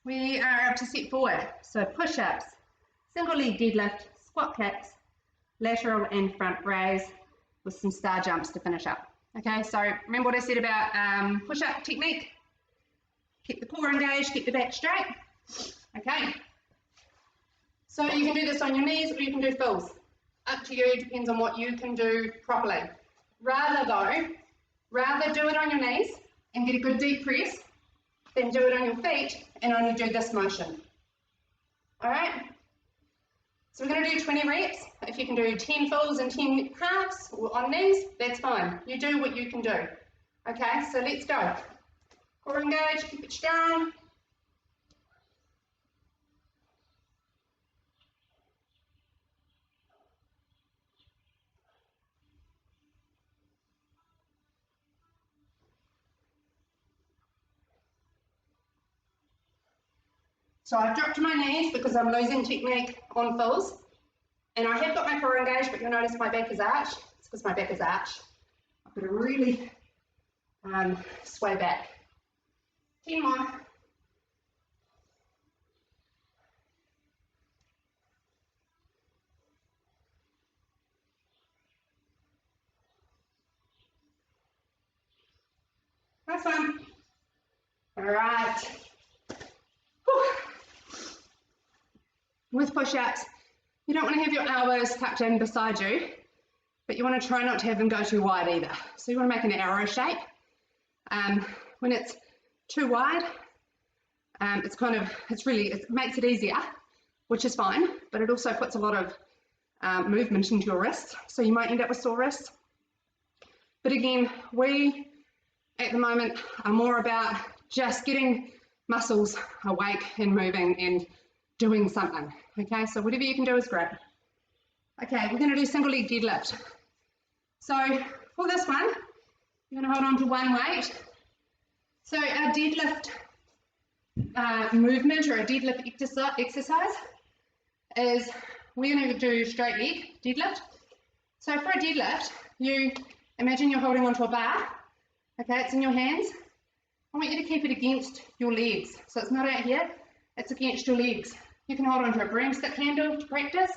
We are up to set 4. So push-ups, single leg deadlift, squat kicks, lateral and front raise with some star jumps to finish up. Okay, so remember what I said about push-up technique? Keep the core engaged, keep the back straight. Okay, so you can do this on your knees or you can do fills. Up to you, depends on what you can do properly. Rather do it on your knees and get a good deep press than do it on your feet and only do this motion. All right, so we're going to do 20 reps. If you can do 10 fills and 10 halves or on knees, that's fine. You do what you can do. Okay, so let's go. Core engaged, keep it strong. So I've dropped to my knees because I'm losing technique on fills. And I have got my core engaged, but you'll notice my back is arched. It's because my back is arched. I've got to really sway back. 10 more. Nice one. All right. Whew. With push-ups, you don't want to have your elbows tucked in beside you, but you want to try not to have them go too wide either. So you want to make an arrow shape. When it's too wide, it makes it easier, which is fine, but it also puts a lot of movement into your wrists, so you might end up with sore wrists. But again, we at the moment are more about just getting muscles awake and moving and doing something. Okay, so whatever you can do is great. Okay, we're going to do single leg deadlift. So for this one, you're going to hold on to one weight. So our deadlift movement or a deadlift exercise is we're going to do straight leg deadlift. So for a deadlift, you imagine you're holding onto a bar. Okay, it's in your hands. I want you to keep it against your legs. So it's not out here, it's against your legs. You can hold onto a broomstick handle to practice.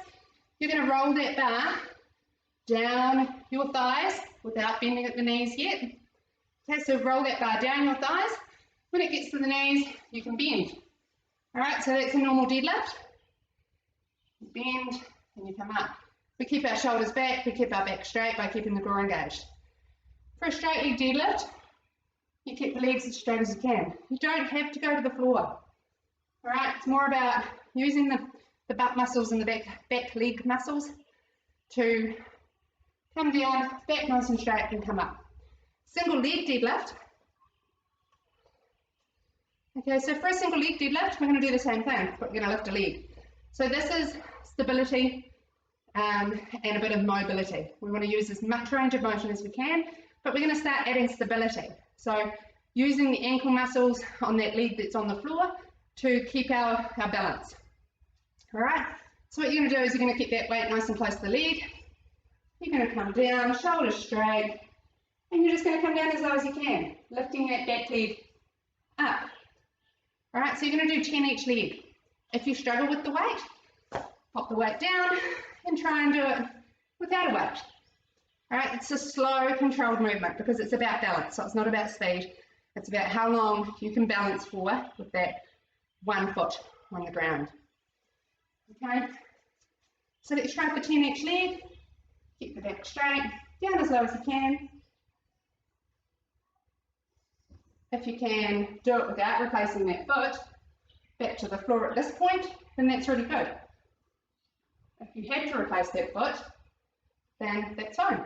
You're going to roll that bar down your thighs without bending at the knees yet. Okay, so roll that bar down your thighs. When it gets to the knees, you can bend. All right, so that's a normal deadlift. You bend and you come up. We keep our shoulders back, we keep our back straight by keeping the core engaged. For a straight leg deadlift, you keep the legs as straight as you can. You don't have to go to the floor. All right, it's more about using the butt muscles and the back leg muscles to come down, back nice and straight and come up. Single leg deadlift. Okay, so for a single leg deadlift, we're going to do the same thing. We're going to lift a leg. So this is stability and a bit of mobility. We want to use as much range of motion as we can, but we're going to start adding stability. So using the ankle muscles on that leg that's on the floor to keep our balance. All right, so what you're going to do is you're going to keep that weight nice and close to the leg. You're going to come down, shoulders straight, and you're just going to come down as low as you can, lifting that back leg up. All right, so you're going to do 10 each leg. If you struggle with the weight, pop the weight down and try and do it without a weight. All right, it's a slow, controlled movement because it's about balance, so it's not about speed. It's about how long you can balance for with that one foot on the ground. Okay, so let's try for 10 each leg. Keep the back straight, down as low as you can. If you can do it without replacing that foot back to the floor at this point, then that's really good. If you had to replace that foot, then that's fine.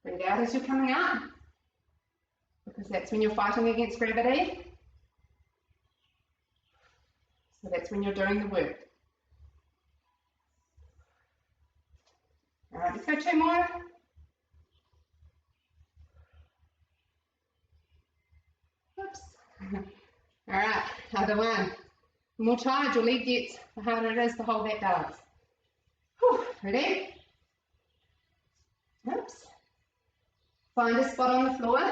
Breathe out as you're coming up, because that's when you're fighting against gravity. So that's when you're doing the work. All right, let's go 2 more. Oops. All right, other one. The more tired your leg gets, the harder it is to hold that balance. Whew, ready? Up. Find a spot on the floor,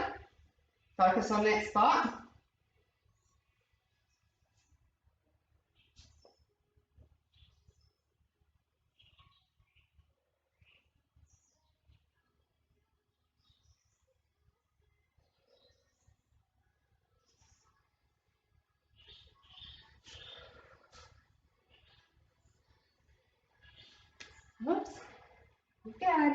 focus on that spot. Whoops, good.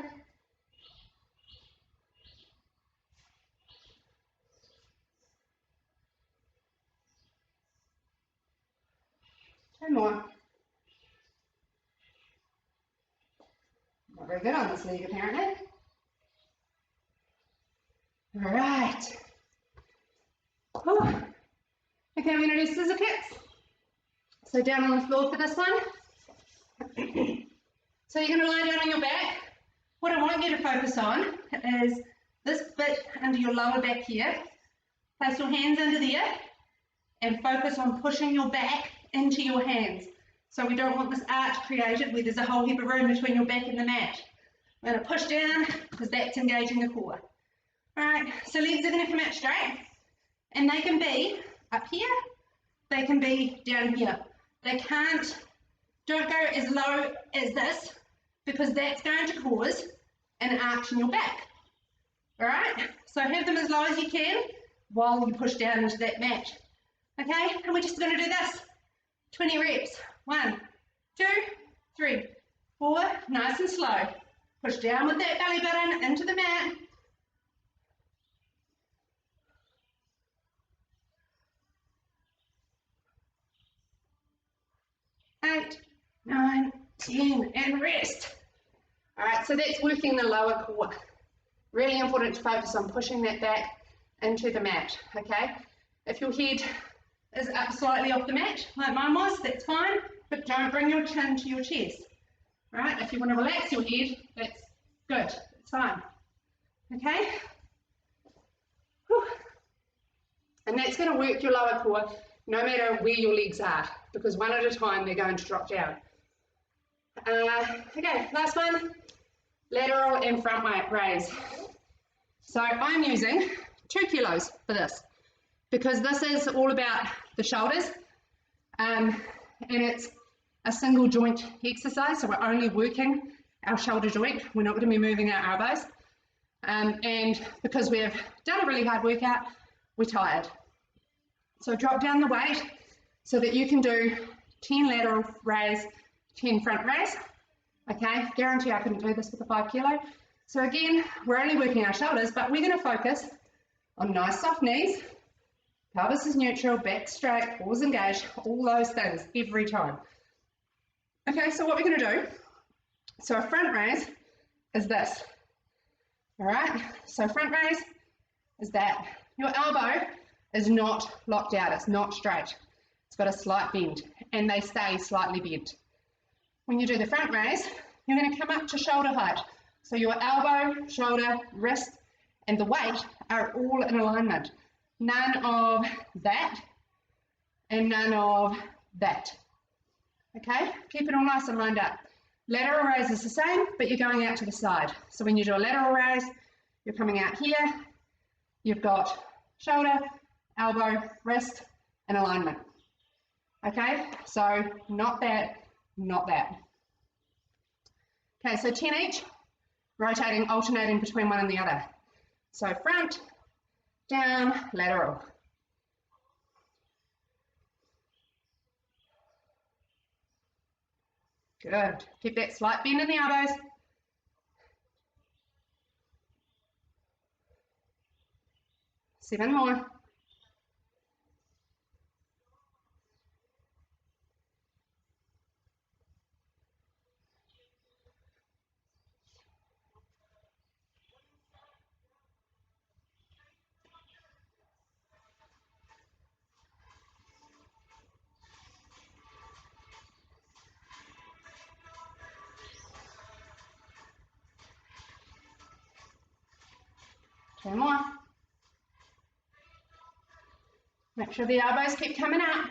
Two more. Not very good on this leg apparently. All right. Whew. Okay, I'm going to do scissor kicks. So down on the floor for this one. So you're going to lie down on your back. What I want you to focus on is this bit under your lower back here. Place your hands under there and focus on pushing your back into your hands. So we don't want this arch created where there's a whole heap of room between your back and the mat. I'm going to push down because that's engaging the core. Alright, so legs are going to come out straight and they can be up here, they can be down here. They can't, don't go as low as this because that's going to cause an arch in your back. Alright, so have them as low as you can while you push down into that mat. Okay, and we're just going to do this. 20 reps. 1, 2, 3, 4, nice and slow. Push down with that belly button into the mat. 8, 9, 10, and rest. All right, so that's working the lower core. Really important to focus on pushing that back into the mat, okay? If your head is up slightly off the mat, like mine was, that's fine, but don't bring your chin to your chest, right? If you want to relax your head, that's good, it's fine, okay? Whew. And that's going to work your lower core no matter where your legs are, because one at a time they're going to drop down. Okay, last one, lateral and front raise. So I'm using 2 kilos for this, because this is all about the shoulders, and it's a single joint exercise, so we're only working our shoulder joint, we're not going to be moving our elbows, and because we've done a really hard workout, we're tired. So drop down the weight so that you can do 10 lateral raise, 10 front raise. Okay, guarantee I couldn't do this with a 5 kilo. So again, we're only working our shoulders, but we're going to focus on nice soft knees, pelvis is neutral, back straight, core engaged, all those things every time. Okay, so what we're going to do, so a front raise is this. All right, so front raise is that. Your elbow is not locked out, it's not straight. It's got a slight bend, and they stay slightly bent. When you do the front raise, you're going to come up to shoulder height. So your elbow, shoulder, wrist, and the weight are all in alignment. None of that, and none of that. Okay, keep it all nice and lined up. Lateral raise is the same, but you're going out to the side. So when you do a lateral raise, you're coming out here, you've got shoulder, elbow, wrist, and alignment. Okay, so not that, not that. Okay, so 10 each, rotating, alternating between one and the other. So front, down, lateral. Good. Keep that slight bend in the elbows. Seven more. Two more. Make sure the elbows keep coming up.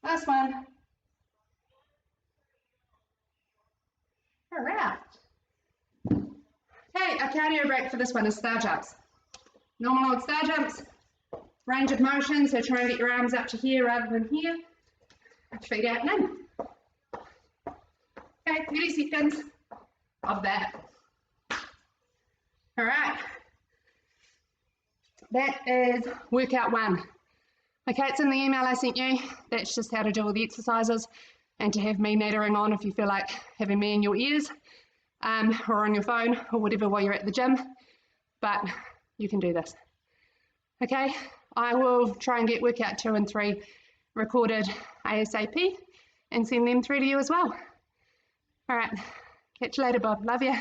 Last one. All right. Okay, our cardio break for this one is star jumps. Normal old star jumps, range of motion, so try and get your arms up to here rather than here. Feet out and in. Okay, 30 seconds of that. All right. That is workout 1. Okay, it's in the email I sent you. That's just how to do all the exercises and to have me nattering on if you feel like having me in your ears or on your phone or whatever while you're at the gym. But you can do this. Okay, I will try and get workout 2 and 3 recorded ASAP and send them through to you as well. All right, catch you later, Bob. Love you.